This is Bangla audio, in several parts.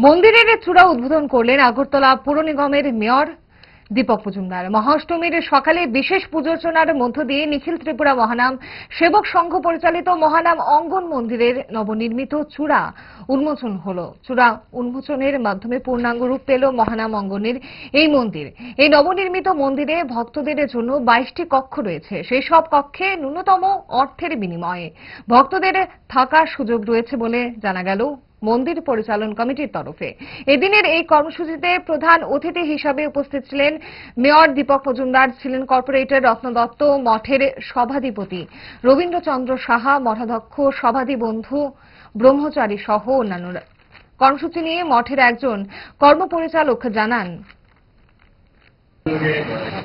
মন্দিরের চূড়া উদ্বোধন করলেন আগরতলা পুর নিগমের মেয়র দীপক মজুমদার। মহাষ্টমীর সকালে বিশেষ পূজার্চনার মধ্য দিয়ে নিখিল ত্রিপুরা মহানাম সেবক সংঘ পরিচালিত মহানাম অঙ্গন মন্দিরের নবনির্মিত চূড়া উন্মোচন হলো। চূড়া উন্মোচনের মাধ্যমে পূর্ণাঙ্গ রূপ পেল মহানাম অঙ্গনের এই মন্দির। এই নবনির্মিত মন্দিরে ভক্তদের জন্য 22টি কক্ষ রয়েছে। সেই সব কক্ষে ন্যূনতম অর্থের বিনিময়ে ভক্তদের থাকার সুযোগ রয়েছে বলে জানা গেল মন্দির পরিচালন কমিটির তরফে। এদিনের এই কর্মসূচিতে প্রধান অতিথি হিসাবে উপস্থিত ছিলেন মেয়র দীপক মজুমদার, ছিলেন কর্পোরেটর রত্ন দত্ত, মঠের সভাধিপতি রবীন্দ্রচন্দ্র সাহা, মঠাধ্যক্ষ সভাধি বন্ধু ব্রহ্মচারী সহ অন্যান্যরা। কর্মসূচি নিয়ে মঠের একজন কর্মপরিচালক জানান,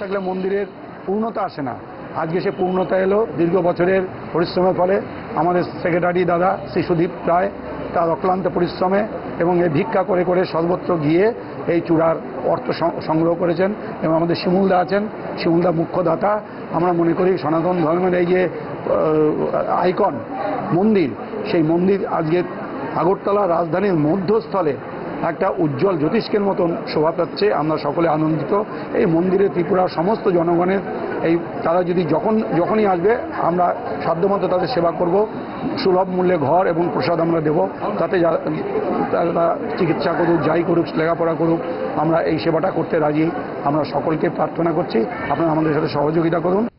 থাকলে মন্দিরের পূর্ণতা আসে না। আজকে সে পূর্ণতা এলো দীর্ঘ বছরের পরিশ্রমের ফলে। আমাদের সেক্রেটারি দাদা শ্রী সুদীপ রায় তার অক্লান্ত পরিশ্রমে এবং এই ভিক্ষা করে করে সর্বত্র গিয়ে এই চূড়ার অর্থ সংগ্রহ করেছেন এবং আমাদের শিমুলদা আছেন, শিমুলদা মুখ্য দাতা। আমরা মনে করি সনাতন ধর্মের এই যে আইকন মন্দির, সেই মন্দির আজকে আগরতলা রাজধানীর মধ্যস্থলে একটা উজ্জ্বল জ্যোতিষ্কের মতন শোভা পাচ্ছে। আমরা সকলে আনন্দিত। এই মন্দিরে ত্রিপুরার সমস্ত জনগণের তারা যদি যখনই আসবে আমরা সাধ্যমতো তাদের সেবা করব। সুলভ মূল্যে ঘর এবং প্রসাদ আমরা দেব, তাতে তারা চিকিৎসা করুক, যাই করুক, লেখাপড়া করুক, আমরা এই সেবাটা করতে রাজি। আমরা সকলকে প্রার্থনা করছি আপনারা আমাদের সাথে সহযোগিতা করুন।